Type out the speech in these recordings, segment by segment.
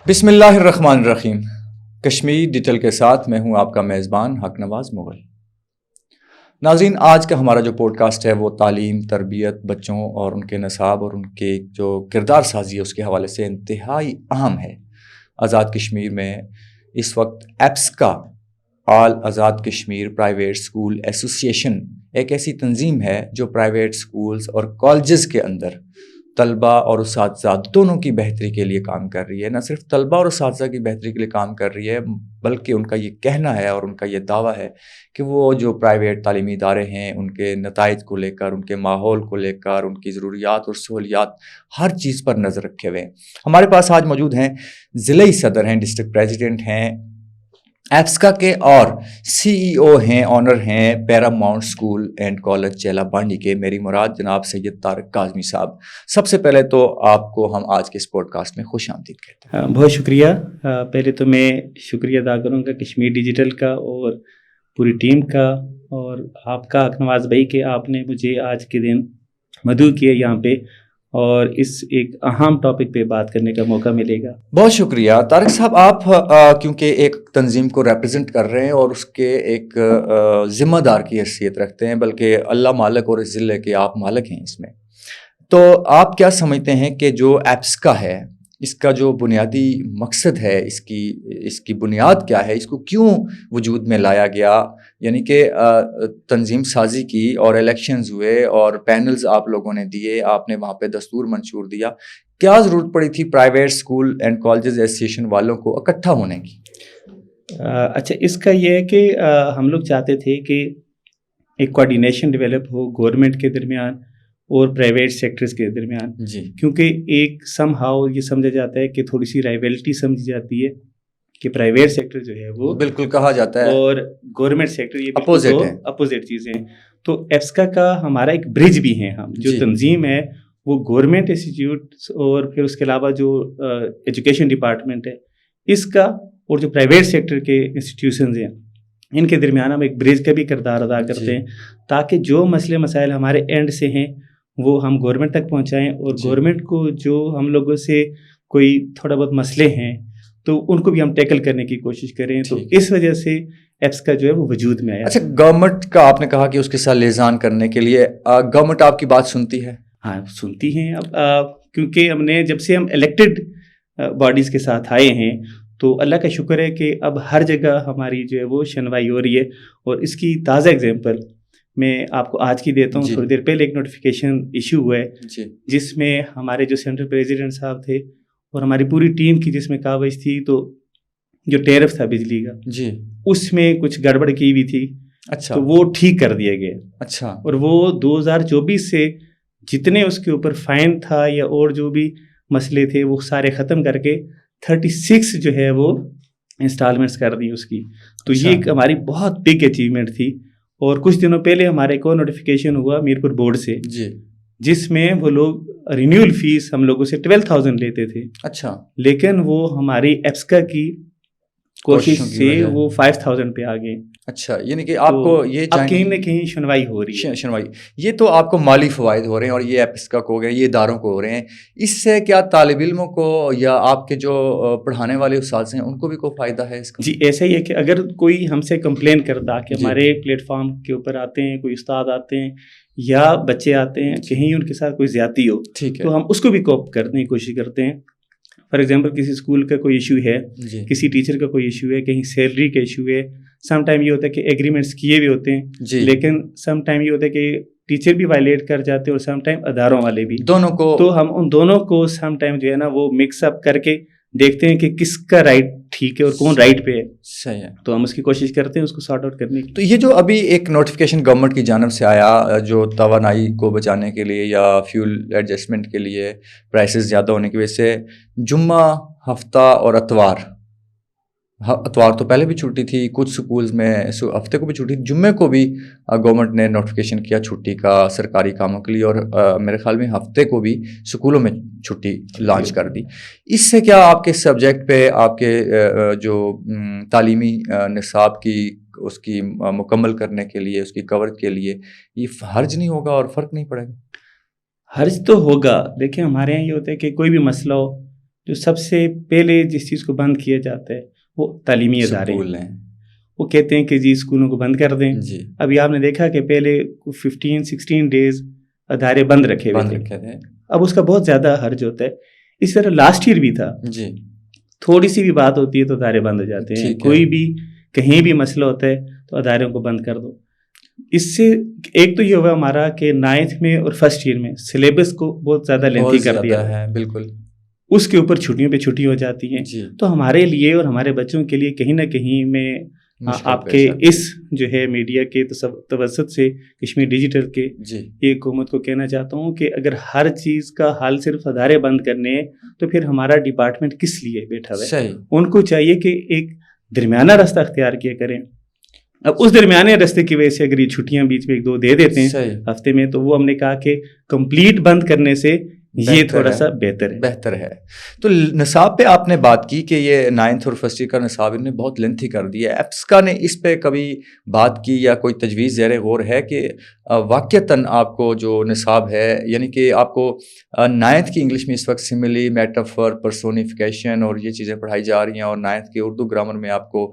بسم اللہ الرحمن الرحیم. کشمیر ڈیجیٹل کے ساتھ میں ہوں آپ کا میزبان حق نواز مغل. ناظرین، آج کا ہمارا جو پوڈ کاسٹ ہے وہ تعلیم، تربیت، بچوں اور ان کے نصاب اور ان کے جو کردار سازی ہے اس کے حوالے سے انتہائی اہم ہے. آزاد کشمیر میں اس وقت ایپس کا آل آزاد کشمیر پرائیویٹ اسکول ایسوسی ایشن ایک ایسی تنظیم ہے جو پرائیویٹ اسکولز اور کالجز کے اندر طلباء اور اساتذہ دونوں کی بہتری کے لیے کام کر رہی ہے. نہ صرف طلباء اور اساتذہ کی بہتری کے لیے کام کر رہی ہے بلکہ ان کا یہ کہنا ہے اور ان کا یہ دعویٰ ہے کہ وہ جو پرائیویٹ تعلیمی ادارے ہیں ان کے نتائج کو لے کر، ان کے ماحول کو لے کر، ان کی ضروریات اور سہولیات ہر چیز پر نظر رکھے ہوئے ہیں. ہمارے پاس آج موجود ہیں ضلعی صدر ہیں، ڈسٹرکٹ پریزیڈنٹ ہیں ایپسکا کے، اور سی ای او ہیں، آنر ہیں پیراماؤنٹ اسکول اینڈ کالج چیلا بانڈی کے. میری مراد جناب سید طارق کاظمی صاحب. سب سے پہلے تو آپ کو ہم آج کے اس پوڈ کاسٹ میں خوش آمدید کہتے ہیں. بہت شکریہ. پہلے تو میں شکریہ ادا کروں گا کشمیر ڈیجیٹل کا اور پوری ٹیم کا اور آپ کا حق نواز بھائی کہ آپ نے مجھے آج کے دن مدعو کیا یہاں پہ اور اس ایک اہم ٹاپک پہ بات کرنے کا موقع ملے گا. بہت شکریہ طارق صاحب. آپ کیونکہ ایک تنظیم کو ریپرزینٹ کر رہے ہیں اور اس کے ایک ذمہ دار کی حیثیت رکھتے ہیں، بلکہ اللہ مالک اور اس ضلع کے آپ مالک ہیں اس میں، تو آپ کیا سمجھتے ہیں کہ جو ایپسکا ہے اس کا جو بنیادی مقصد ہے، اس کی بنیاد کیا ہے، اس کو کیوں وجود میں لایا گیا؟ یعنی کہ تنظیم سازی کی اور الیکشنز ہوئے اور پینلز آپ لوگوں نے دیے، آپ نے وہاں پہ دستور منشور دیا، کیا ضرورت پڑی تھی پرائیویٹ اسکول اینڈ کالجز ایسوسی ایشن والوں کو اکٹھا ہونے کی؟ اچھا، اس کا یہ ہے کہ ہم لوگ چاہتے تھے کہ ایک کوآرڈینیشن ڈیولپ ہو گورنمنٹ کے درمیان اور پرائیویٹ سیکٹرز کے درمیان جی. کیونکہ ایک سم ہاؤ یہ سمجھا جاتا ہے کہ تھوڑی سی رائیولٹی سمجھی جاتی ہے کہ پرائیویٹ سیکٹر جو ہے وہ بالکل کہا جاتا ہے اور گورنمنٹ سیکٹر یہ اپوزٹ چیزیں ہیں. تو ایپسکا کا ہمارا ایک برج بھی ہے. ہم جو تنظیم ہے وہ گورنمنٹ انسٹیٹیوٹ اور پھر اس کے علاوہ جو ایجوکیشن ڈپارٹمنٹ ہے اس کا اور جو پرائیویٹ سیکٹر کے انسٹیٹیوشنز ہیں ان کے درمیان ہم ایک برج کا بھی کردار ادا کرتے ہیں تاکہ جو مسئلے مسائل ہمارے اینڈ سے ہیں وہ ہم گورنمنٹ تک پہنچائیں اور گورنمنٹ کو جو ہم لوگوں سے کوئی تھوڑا بہت مسئلے ہیں تو ان کو بھی ہم ٹیکل کرنے کی کوشش کریں. تو اس وجہ سے ایپس کا جو ہے وہ وجود میں آیا. اچھا، گورنمنٹ کا آپ نے کہا کہ اس کے ساتھ لیزان کرنے کے لیے گورنمنٹ آپ کی بات سنتی ہے؟ ہاں سنتی ہیں. اب کیونکہ ہم نے جب سے ہم الیکٹڈ باڈیز کے ساتھ آئے ہیں تو اللہ کا شکر ہے کہ اب ہر جگہ ہماری جو ہے وہ شنوائی ہو رہی ہے. اور اس کی تازہ اگزامپل میں آپ کو آج کی دیتا ہوں. تھوڑی دیر پہلے ایک نوٹیفیکیشن ایشو ہوا ہے جس میں ہمارے جو سینٹرل پریزیڈنٹ صاحب تھے اور ہماری پوری ٹیم کی جس میں کاوش تھی، تو جو ٹیرف تھا بجلی کا اس میں کچھ گڑبڑ کی ہوئی تھی. اچھا. تو وہ ٹھیک کر دیا گیا. اچھا. اور وہ 2024 سے جتنے اس کے اوپر فائن تھا یا اور جو بھی مسئلے تھے وہ سارے ختم کر کے 36 جو ہے وہ انسٹالمنٹس کر دی اس کی. تو یہ ایک ہماری بہت بگ اچیومنٹ تھی. اور کچھ دنوں پہلے ہمارے کو نوٹیفیکیشن ہوا میرپور بورڈ سے جس میں وہ لوگ رینیول فیس ہم لوگوں سے 12,000 لیتے تھے. اچھا. لیکن وہ ہماری ایپسکا کی کوشش سے وہ 5,000 پہ آ گئے. اچھا، یعنی کہ آپ کو یہ کہیں نہ کہیں شنوائی ہو رہی ہے. شنوائی یہ تو آپ کو مالی فوائد ہو رہے ہیں اور یہ ایپسکا کو ہو گئے، یہ اداروں کو ہو رہے ہیں. اس سے کیا طالب علموں کو یا آپ کے جو پڑھانے والے استاد ہیں ان کو بھی کوئی فائدہ ہے اس کا؟ جی ایسا ہی ہے کہ اگر کوئی ہم سے کمپلین کرتا کہ ہمارے پلیٹ فارم کے اوپر آتے ہیں کوئی استاد آتے ہیں یا بچے آتے ہیں کہیں ان کے ساتھ کوئی زیادتی ہو تو ہم اس کو بھی کوپ کرنے کی کوشش کرتے ہیں. فار ایگزامپل کسی اسکول کا کوئی ایشو ہے، کسی ٹیچر کا کوئی ایشو ہے، کہیں سیلری کا ایشو ہے. سم ٹائم یہ ہوتا ہے کہ ایگریمنٹس کیے ہوئے ہوتے ہیں لیکن سم ٹائم یہ ہوتا ہے کہ ٹیچر بھی وائلیٹ کر جاتے ہیں اور سم ٹائم اداروں والے بھی، دونوں کو. تو ہم ان دونوں کو سم ٹائم جو ہے نا وہ مکس اپ کر کے دیکھتے ہیں کہ کس کا رائٹ ٹھیک ہے اور کون رائٹ پہ ہے. صحیح ہے. تو ہم اس کی کوشش کرتے ہیں اس کو سارٹ آؤٹ کرنے کی. تو یہ جو ابھی ایک نوٹیفیکیشن گورنمنٹ کی جانب سے آیا جو توانائی کو بچانے کے لیے یا فیول ایڈجسٹمنٹ کے لیے پرائسز زیادہ ہونے کی وجہ سے جمعہ، ہفتہ اور اتوار تو پہلے بھی چھٹی تھی، کچھ سکولز میں ہفتے کو بھی چھٹی، جمعے کو بھی گورنمنٹ نے نوٹیفیکیشن کیا چھٹی کا سرکاری کاموں کے لیے، اور میرے خیال میں ہفتے کو بھی سکولوں میں چھٹی لانچ کر دی. اس سے کیا آپ کے سبجیکٹ پہ آپ کے جو تعلیمی نصاب کی اس کی مکمل کرنے کے لیے، اس کی کور کے لیے یہ حرج نہیں ہوگا اور فرق نہیں پڑے گا؟ حرج تو ہوگا. دیکھیں ہمارے یہاں یہ ہوتا ہے کہ کوئی بھی مسئلہ ہو جو سب سے پہلے جس چیز کو بند کیا جاتا ہے وہ تعلیمی ادارے ہیں. وہ کہتے ہیں کہ جی اسکولوں کو بند کر دیں. ابھی آپ نے دیکھا کہ پہلے 15-16 ڈیز ادارے بند رکھے ہوئے تھے. اب اس کا بہت زیادہ حرج ہوتا ہے. اس طرح لاسٹ ایئر بھی تھا. تھوڑی سی بھی بات ہوتی ہے تو ادارے بند ہو جاتے ہیں. کوئی بھی کہیں بھی مسئلہ ہوتا ہے تو اداروں کو بند کر دو. اس سے ایک تو یہ ہوا ہمارا کہ 9th میں اور 1st ایئر میں سلیبس کو بہت زیادہ لینتھی کر دیا ہے. بالکل. اس کے اوپر چھٹیوں پہ چھٹی ہو جاتی ہیں. تو ہمارے لیے اور ہمارے بچوں کے لیے کہیں نہ کہیں میں آپ کے اس جو ہے میڈیا کے توسط سے کشمیر ڈیجیٹل کے یہ حکومت کو کہنا چاہتا ہوں کہ اگر ہر چیز کا حل صرف ادارے بند کرنے ہیں تو پھر ہمارا ڈپارٹمنٹ کس لیے بیٹھا ہوا ہے. ان کو چاہیے کہ ایک درمیانہ راستہ اختیار کیا کریں. اب اس درمیانے راستے کی وجہ سے اگر یہ چھٹیاں بیچ میں 1-2 دے دیتے ہیں ہفتے میں تو وہ ہم نے کہا کہ کمپلیٹ بند کرنے سے یہ تھوڑا سا بہتر ہے. تو نصاب پہ آپ نے بات کی کہ یہ 9th اور 1st ایئر کا نصاب انہوں نے بہت لینتھی کر دیا ہے. ایپسکا نے اس پہ کبھی بات کی یا کوئی تجویز زیر غور ہے کہ واقعتاً آپ کو جو نصاب ہے یعنی کہ آپ کو 9th کی انگلش میں اس وقت سملی میٹافر پرسونیفیکیشن اور یہ چیزیں پڑھائی جا رہی ہیں اور 9th کے اردو گرامر میں آپ کو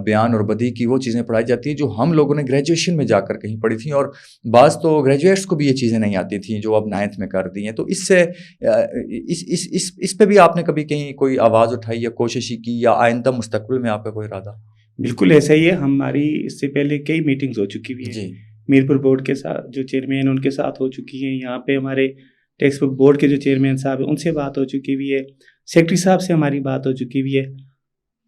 بیان اور بدیہی کی وہ چیزیں پڑھائی جاتی ہیں جو ہم لوگوں نے گریجویشن میں جا کر کہیں پڑھی تھیں اور بعض تو گریجویٹس کو بھی یہ چیزیں نہیں آتی تھیں جو اب 9th میں کر دی ہیں. تو اس سے اس پہ بھی آپ نے کبھی کہیں کوئی آواز اٹھائی یا کوشش کی یا آئندہ مستقبل میں آپ کا کوئی ارادہ؟ بالکل ایسا ہی ہے. ہماری اس سے پہلے کئی میٹنگز ہو چکی ہوئی ہیں. میرپور بورڈ کے ساتھ جو چیئرمین ان کے ساتھ ہو چکی ہیں. یہاں پہ ہمارے ٹیکسٹ بک بورڈ کے جو چیئرمین صاحب ہیں ان سے بات ہو چکی ہوئی ہے. سیکرٹری صاحب سے ہماری بات ہو چکی ہوئی ہے.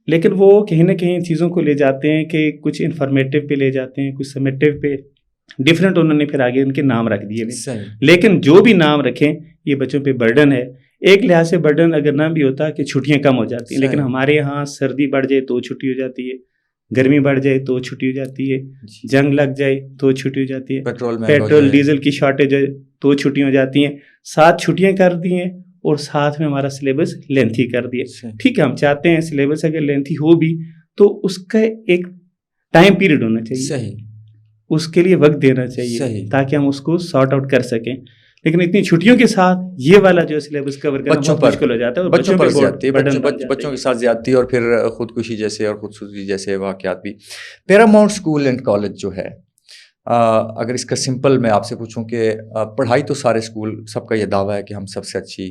لیکن وہ کہیں نہ کہیں چیزوں کو لے جاتے ہیں کہ کچھ انفارمیٹیو پہ لے جاتے ہیں, کچھ سمیٹیو پہ ڈفرینٹ انہوں نے پھر آگے ان کے نام رکھ دیے ہوئے. لیکن جو بھی نام رکھیں یہ بچوں پہ برڈن ہے. ایک لحاظ سے برڈن اگر نہ بھی ہوتا کہ چھٹیاں کم ہو جاتی ہیں, لیکن ہمارے یہاں سردی بڑھ جائے تو چھٹی ہو جاتی ہے, گرمی بڑھ جائے تو چھٹی ہو جاتی ہے, جنگ لگ جائے تو چھٹی ہو جاتی ہے, پیٹرول ڈیزل کی شارٹیج ہے تو چھٹی ہو جاتی ہیں. 7 چھٹیاں کر دی ہیں اور ساتھ میں ہمارا سلیبس لینتھی کر دیا. ٹھیک ہے, ہم چاہتے ہیں سلیبس اگر لینتھی ہو بھی تو اس کا ایک ٹائم پیریڈ ہونا چاہیے, اس کے لیے وقت دینا چاہیے تاکہ ہم اس کو سارٹ آؤٹ کر سکیں. لیکن اتنی چھٹیوں کے ساتھ یہ والا جو سلیبس کور کرنا بہت مشکل ہو جاتا ہے. بچوں کے ساتھ زیادتی اور پھر خودکشی جیسے اور خودسوزی جیسے واقعات بھی. پیراماؤنٹ اسکول اینڈ کالج جو ہے, اگر اس کا سمپل میں آپ سے پوچھوں کہ پڑھائی تو سارے اسکول سب کا یہ دعویٰ ہے کہ ہم سب سے اچھی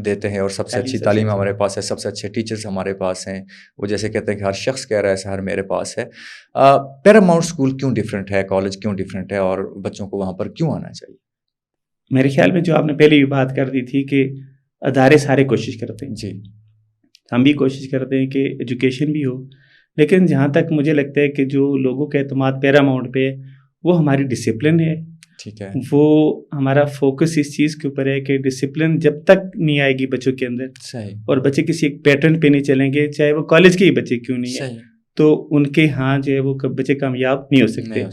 دیتے ہیں اور سب سے اچھی تعلیم ہمارے پاس ہے, سب سے اچھے ٹیچرز ہمارے پاس ہیں. وہ جیسے کہتے ہیں کہ ہر شخص کہہ رہا ہے سر میرے پاس ہے. پیراماؤنٹ اسکول کیوں ڈفرینٹ ہے, کالج کیوں ڈفرینٹ ہے اور بچوں کو وہاں پر کیوں آنا چاہیے؟ میرے خیال میں جو آپ نے پہلے بھی بات کر دی تھی کہ ادارے سارے کوشش کرتے ہیں. ہم بھی کوشش کرتے ہیں کہ ایجوکیشن بھی ہو, لیکن جہاں تک مجھے لگتا ہے کہ جو لوگوں کا اعتماد پیراماؤنٹ پہ وہ ہماری ڈسپلن ہے. ٹھیک ہے, وہ ہمارا فوکس اس چیز کے اوپر ہے کہ ڈسپلن جب تک نہیں آئے گی بچوں کے اندر اور بچے کسی ایک پیٹرن پہ نہیں چلیں گے, چاہے وہ کالج کے ہی بچے کیوں نہیں ہیں, تو ان کے ہاں جو ہے وہ بچے کامیاب نہیں ہو سکتے.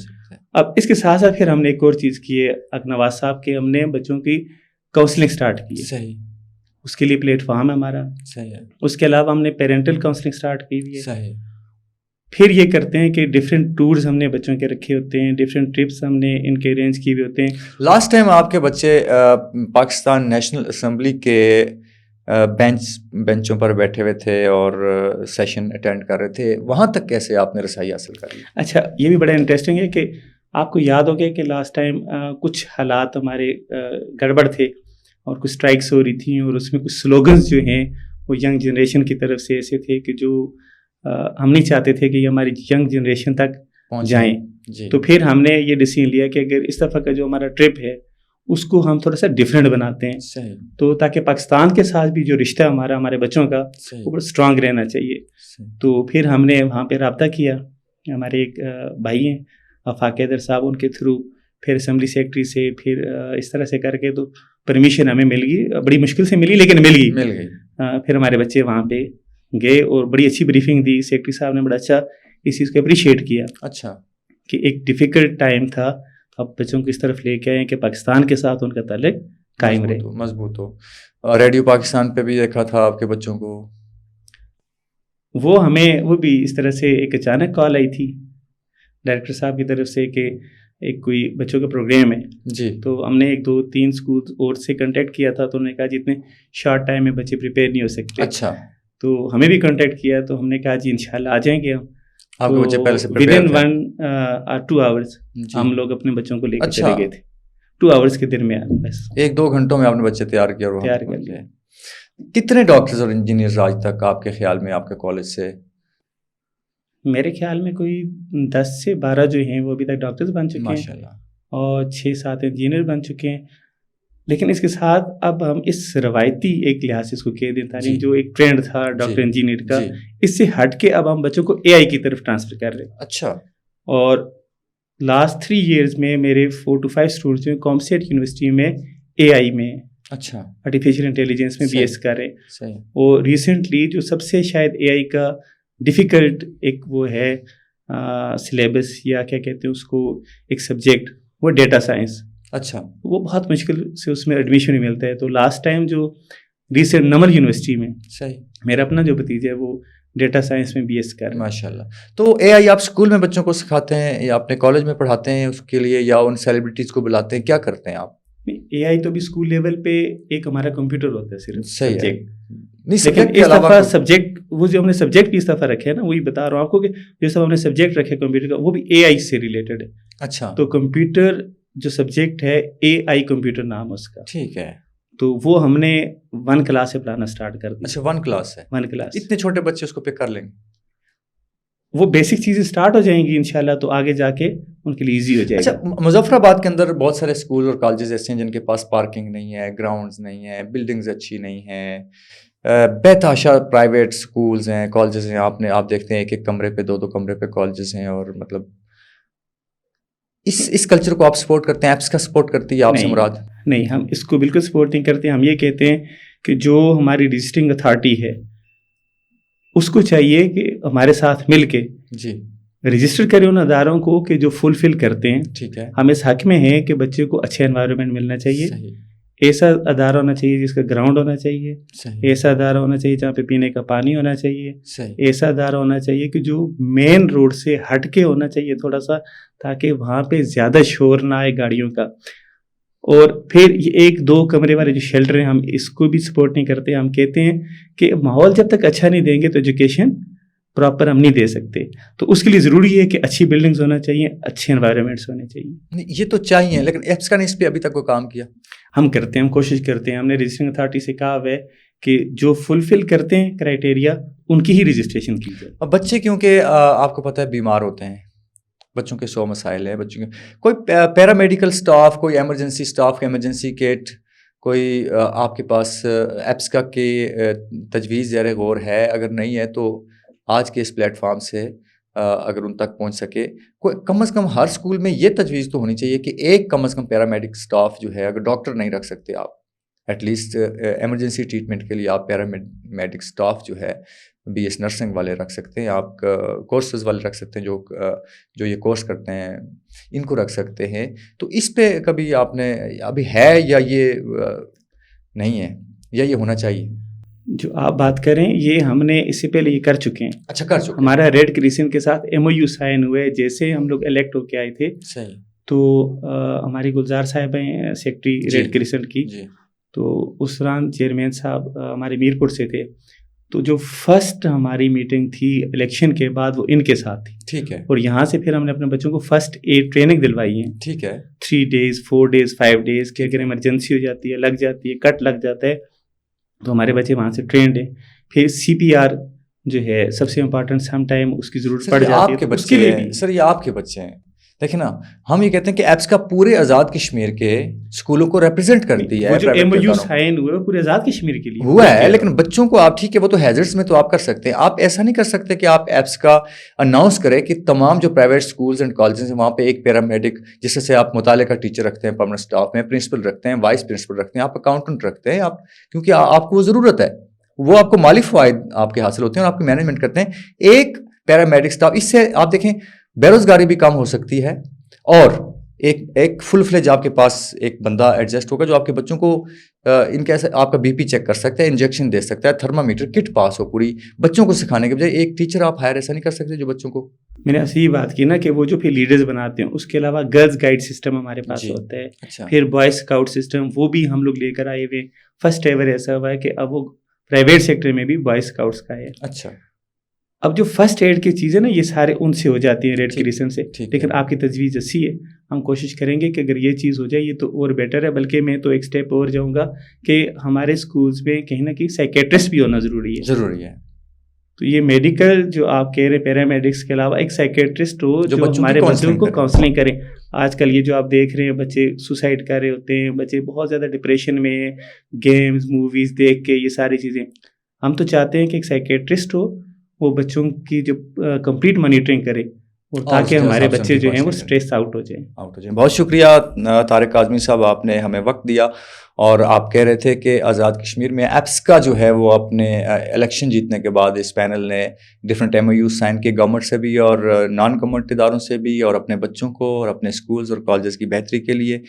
اب اس کے ساتھ ساتھ پھر ہم نے ایک اور چیز کی ہے نواز صاحب کے, ہم نے بچوں کی کاؤنسلنگ سٹارٹ کی ہے. اس کے لیے پلیٹ فارم ہے ہمارا. اس کے علاوہ ہم نے پیرنٹل کاؤنسلنگ سٹارٹ کی ہوئی ہے. پھر یہ کرتے ہیں کہ ڈفرینٹ ٹورز ہم نے بچوں کے رکھے ہوتے ہیں, ڈفرینٹ ٹرپس ہم نے ان کے ارینج کیے ہوئے ہوتے ہیں. لاسٹ ٹائم آپ کے بچے پاکستان نیشنل اسمبلی کے بینچوں پر بیٹھے ہوئے تھے اور سیشن اٹینڈ کر رہے تھے, وہاں تک کیسے آپ نے رسائی حاصل کر لی؟ اچھا, یہ بھی بڑا انٹرسٹنگ ہے کہ آپ کو یاد ہو گیا کہ لاسٹ ٹائم کچھ حالات ہمارے گڑبڑ تھے اور کچھ اسٹرائکس ہو رہی تھیں اور اس میں کچھ سلوگنز جو ہیں وہ ینگ جنریشن کی طرف سے ایسے تھے کہ جو ہم نہیں چاہتے تھے کہ یہ ہماری ینگ جنریشن تک جائیں. تو پھر ہم نے یہ ڈیسیژن لیا کہ اگر اس دفعہ کا جو ہمارا ٹرپ ہے اس کو ہم تھوڑا سا ڈفرینٹ بناتے ہیں, تو تاکہ پاکستان کے ساتھ بھی جو رشتہ ہمارے بچوں کا وہ بڑا اسٹرانگ رہنا چاہیے. تو پھر ہم نے وہاں پہ رابطہ کیا, ہمارے ایک بھائی ہیں آفاق حیدر صاحب, ان کے تھرو پھر اسمبلی سیکرٹری سے پھر اس طرح سے کر کے تو پرمیشن ہمیں مل گئی, بڑی مشکل سے ملی لیکن مل گئی. پھر ہمارے بچے وہاں پہ گئے اور بڑی اچھی بریفنگ دی. سیکرٹری صاحب نے بڑا اچھا اس چیز کو اپریشیٹ کیا. اچھا, کہ ایک ڈیفیکلٹ ٹائم تھا, اب بچوں کو اس طرف لے کے آئے کہ پاکستان کے ساتھ ان کا تعلق قائم رہے, مضبوط ہو. ریڈیو پاکستان پہ بھی دیکھا تھا آپ کے بچوں کو, وہ بھی اس طرح سے ایک اچانک کال آئی تھی ڈائریکٹر صاحب کی طرف سے کہ ایک کوئی بچوں کا پروگرام ہے جی، تو ہم نے 2-3 اسکول اور سے کنٹیکٹ کیا تھا، تو انہوں نے کہا جی اتنے شارٹ ٹائم میں بچے پریپیئر نہیں ہو سکتے. اچھا، تو ہمیں بھی کنٹیکٹ کیا تو ہم نے کہا جی انشاءاللہ آ جائیں گے ہم. آپ کے بچے پہلے سے ود ان 1 or 2 hours ہم لوگ اپنے بچوں کو لے کے چلے گئے تھے. 2 hours کے درمیان بس 1-2 گھنٹوں میں آپ نے بچے تیار کیا. تیار کر لیا. کتنے ڈاکٹرز اور انجینئرز آج تک آپ کے خیال میں آپ کے کالج سے؟ میرے خیال میں کوئی 10 سے 12 جو ہیں وہ ابھی تک ڈاکٹرز بن چکے ہیں ماشاءاللہ، اور 6-7 انجینئر بن چکے ہیں. لیکن اس کے ساتھ اب ہم اس روایتی ایک لحاظ سے اس کو کہہ دیں تعلیم جو ایک ٹرینڈ تھا ڈاکٹر انجینئر کا، اس سے ہٹ کے اب ہم بچوں کو AI کی طرف ٹرانسفر کر رہے ہیں. اچھا. اور لاسٹ 3 years میں میرے 4 to 5 اسٹوڈنٹس ہیں کامسیٹ یونیورسٹی میں AI میں، اچھا، آرٹیفیشیل انٹیلیجنس میں BS کر رہے ہیں. صحیح. اور ریسنٹلی جو سب سے شاید AI کا ڈیفیکلٹ ایک وہ ہے سلیبس یا کیا کہتے ہیں اس کو ایک سبجیکٹ، وہ ڈیٹا سائنس. اچھا، وہ بہت مشکل سے اس میں ایڈمیشن ملتا ہے. تو لاسٹ ٹائم جو ریسنٹ نمل یونیورسٹی میں صحیح میرا اپنا جو بھتیجا ہے وہ ڈیٹا سائنس میں BS کر رہا ہے. ماشاء اللہ. تو AI آپ اسکول میں بچوں کو سکھاتے ہیں یا اپنے کالج میں پڑھاتے ہیں اس کے لیے، یا ان سیلیبریٹیز کو بلاتے ہیں، کیا کرتے ہیں آپ؟ AI تو بھی اسکول لیول پہ ایک ہمارا کمپیوٹر ہوتا ہے صرف سبجیکٹ. لیکن اس دفعہ سبجیکٹ وہ جو ہم نے سبجیکٹ بھی اس دفعہ رکھے ہیں نا، وہی بتا رہا ہوں آپ کو کہ جو سب ہم نے سبجیکٹ رکھے کمپیوٹر کا وہ بھی AI سے ریلیٹڈ ہے. اچھا. تو کمپیوٹر جو سبجیکٹ ہے AI کمپیوٹر نام اس کا. ٹھیک ہے. تو وہ ہم نے 1 کلاس سے پڑھانا اسٹارٹ کر دیا. اچھا، 1 کلاس ہے. 1 کلاس. اتنے چھوٹے بچے اس کو پک کر لیں گے؟ وہ بیسک چیزیں اسٹارٹ ہو جائیں گی انشاءاللہ، تو آگے جا کے ان کے لیے ایزی ہو جائے گا. اچھا، مظفر آباد کے اندر بہت سارے اسکول اور کالجز ایسے ہیں جن کے پاس پارکنگ نہیں ہے، گراؤنڈز نہیں ہیں، بلڈنگز اچھی نہیں ہیں، بے تحاشا پرائیویٹ اسکولز ہیں، کالجز ہیں. آپ دیکھتے ہیں ایک کمرے پہ 2 کمرے پہ کالجز ہیں. اور مطلب اس کلچر کو آپ سپورٹ کرتے ہیں؟ ایپس کا سپورٹ کرتی ہے آپ سے مراد؟ نہیں، ہم اس کو بالکل سپورٹ نہیں کرتے. ہم یہ کہتے ہیں کہ جو ہماری رجسٹرنگ اتھارٹی ہے اس کو چاہیے کہ ہمارے ساتھ مل کے جی رجسٹر کرے ان اداروں کو کہ جو فلفل کرتے ہیں. ٹھیک ہے. ہم اس حق میں ہیں کہ بچے کو اچھے انوائرمنٹ ملنا چاہیے. صحیح. ایسا ادارہ ہونا چاہیے جس کا گراؤنڈ ہونا چاہیے. صحیح. ایسا ادارہ ہونا چاہیے جہاں پہ پینے کا پانی ہونا چاہیے. صحیح. ایسا ادارہ ہونا چاہیے کہ جو مین روڈ سے ہٹ کے ہونا چاہیے تھوڑا سا، تاکہ وہاں پہ زیادہ شور نہ آئے گاڑیوں کا. اور پھر یہ 1-2 کمرے والے جو شیلٹر ہیں ہم اس کو بھی سپورٹ نہیں کرتے. ہم کہتے ہیں کہ ماحول جب تک اچھا نہیں دیں گے تو ایجوکیشن پراپر ہم نہیں دے سکتے. تو اس کے لیے ضروری ہے کہ اچھی بلڈنگز ہونا چاہیے، اچھے انوائرمنٹس ہونے چاہیے. یہ تو چاہیے، لیکن ایپس کا نے اس پہ ابھی تک کوئی کام کیا؟ ہم کرتے ہیں، ہم کوشش کرتے ہیں. ہم نے رجسٹرنگ اتھارٹی سے کہا ہے کہ جو فلفل کرتے ہیں کرائٹیریا ان کی ہی رجسٹریشن کی جائے. اب بچے کیونکہ آپ کو پتہ ہے بیمار ہوتے ہیں، بچوں کے 100 مسائل ہیں. بچوں کے کوئی پیرامیڈیکل اسٹاف، کوئی ایمرجنسی اسٹاف کا ایمرجنسی کٹ، کوئی آپ کے پاس ایپس کا کہ تجویز زیر غور ہے؟ اگر نہیں ہے تو آج کے اس پلیٹ فارم سے اگر ان تک پہنچ سکے، کوئی کم از کم ہر اسکول میں یہ تجویز تو ہونی چاہیے کہ ایک کم از کم پیرامیڈک اسٹاف جو ہے، اگر ڈاکٹر نہیں رکھ سکتے آپ، ایٹ لیسٹ ایمرجنسی ٹریٹمنٹ کے لیے آپ پیرامیڈک اسٹاف جو ہے BS نرسنگ والے رکھ سکتے ہیں، آپ کورسز والے رکھ سکتے ہیں جو یہ کورس کرتے ہیں، ان کو رکھ سکتے ہیں. تو اس پہ کبھی آپ نے ابھی ہے یا یہ نہیں ہے یا یہ ہونا چاہیے؟ جو آپ بات کریں یہ ہم نے اس سے پہلے یہ کر چکے ہیں. اچھا، کر چکے. ہمارا ریڈ کریسنٹ کے ساتھ MOU سائن ہوئے جیسے ہم لوگ الیکٹ ہو کے آئے تھے. صحیح. تو ہماری گلزار صاحب ہیں سیکٹری ریڈ کریسنٹ کی. تو اس دوران چیئرمین صاحب ہمارے میرپور سے تھے. تو جو فرسٹ ہماری میٹنگ تھی الیکشن کے بعد وہ ان کے ساتھ تھی. ٹھیک ہے. اور یہاں سے پھر ہم نے اپنے بچوں کو فرسٹ ایڈ ٹریننگ دلوائی ہے. ٹھیک ہے. 3 days 4 days 5 days کہ اگر ایمرجنسی ہو جاتی ہے، لگ جاتی ہے، کٹ لگ جاتا ہے تو ہمارے بچے وہاں سے ٹرینڈ ہیں. پھر CPR جو ہے سب سے امپورٹنٹ، سم ٹائم اس کی ضرورت پڑ جاتی ہے. اس کے لیے بھی سر یہ آپ کے بچے ہیں. دیکھیں نا، ہم یہ کہتے ہیں کہ ایپس کا پورے آزاد کشمیر کے اسکولوں کو ریپرزینٹ کرتی ہے. جو MOU سائن ہوا ہے پورے آزاد کشمیر کے لیے ہوا ہے، لیکن بچوں کو آپ ٹھیک ہے وہ تو ہیزرڈس میں تو آپ کر سکتے ہیں. آپ ایسا نہیں کر سکتے کہ آپ ایپس کا اناؤنس کریں کہ تمام جو پرائیویٹ اسکولز اینڈ کالجز ہیں وہاں پہ ایک پیرامیڈک، جس سے آپ مطالعے کا ٹیچر رکھتے ہیں پرماننٹ اسٹاف میں، پرنسپل رکھتے ہیں، وائس پرنسپل رکھتے ہیں، آپ اکاؤنٹنٹ رکھتے ہیں، آپ کیونکہ آپ کو وہ ضرورت ہے، وہ آپ کو مالی فوائد آپ کے حاصل ہوتے ہیں اور آپ کی مینجمنٹ کرتے ہیں. ایک پیرامیڈک اسٹاف، اس سے آپ دیکھیں بے روزگاری بھی کم ہو سکتی ہے اور ایک فل فلیج آپ کے پاس ایک بندہ ایڈجسٹ ہوگا جو آپ کے بچوں کو ان کا ایسا آپ کا بی پی چیک کر سکتا ہے, انجیکشن دے سکتا ہے, تھرمامیٹر کٹ پاس ہو پوری بچوں کو سکھانے کے بجائے. ایک ٹیچر آپ ہائر ایسا نہیں کر سکتے جو بچوں کو. میں نے ایسی بات کی نا کہ وہ جو پھر لیڈرز بناتے ہیں, اس کے علاوہ گرلز گائیڈ سسٹم ہمارے پاس ہوتا ہے. اچھا. پھر بوائز اسکاؤٹ سسٹم وہ بھی ہم لوگ لے کر آئے ہوئے. فرسٹ ایور ایسا ہوا ہے کہ اب وہ پرائیویٹ سیکٹر میں بھی بوائز اسکاؤٹس کا ہے. اچھا. اب جو فرسٹ ایڈ کی چیزیں نا یہ سارے ان سے ہو جاتی ہیں ریڈ کریسنٹ سے. لیکن آپ کی تجویز اچھی ہے, ہم کوشش کریں گے کہ اگر یہ چیز ہو جائے یہ تو اور بیٹر ہے. بلکہ میں تو ایک اسٹیپ اور جاؤں گا کہ ہمارے اسکولس میں کہیں نہ کہیں سائیکیٹرسٹ بھی ہونا ضروری ہے. ضروری ہے. تو یہ میڈیکل جو آپ کہہ رہے ہیں پیرامیڈکس کے علاوہ ایک سائیکیٹرسٹ ہو جو ہمارے بچوں کو کاؤنسلنگ کریں. آج کل یہ جو آپ دیکھ رہے ہیں بچے سوسائڈ کر رہے ہوتے ہیں, بچے بہت زیادہ ڈپریشن میں, گیمز موویز دیکھ کے, یہ ساری چیزیں. ہم تو چاہتے ہیں کہ ایک سائیکیٹرسٹ ہو وہ بچوں کی جو کمپلیٹ مانیٹرنگ کرے, اور تاکہ ہمارے بچے جو ہیں وہ اسٹریس آؤٹ ہو جائیں. بہت شکریہ طارق کاظمی صاحب, آپ نے ہمیں وقت دیا. اور آپ کہہ رہے تھے کہ آزاد کشمیر میں ایپس کا جو ہے وہ اپنے الیکشن جیتنے کے بعد اس پینل نے ڈفرینٹ MOU سائن کیے گورنمنٹ سے بھی اور نان گورنمنٹ اداروں سے بھی, اور اپنے بچوں کو اور اپنے اسکولز اور کالجز کی بہتری کے لیے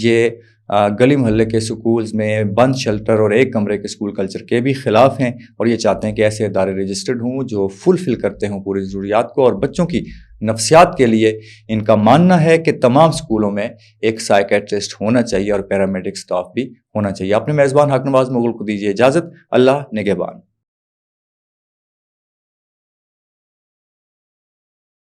یہ گلی محلے کے اسکولز میں بند شیلٹر اور ایک کمرے کے اسکول کلچر کے بھی خلاف ہیں, اور یہ چاہتے ہیں کہ ایسے ادارے رجسٹرڈ ہوں جو فل کرتے ہوں پوری ضروریات کو. اور بچوں کی نفسیات کے لیے ان کا ماننا ہے کہ تمام اسکولوں میں ایک سائیکیٹرسٹ ہونا چاہیے اور پیرامیڈک اسٹاف بھی ہونا چاہیے. اپنے میزبان حق نواز مغل کو دیجیے اجازت. اللہ نگہبان.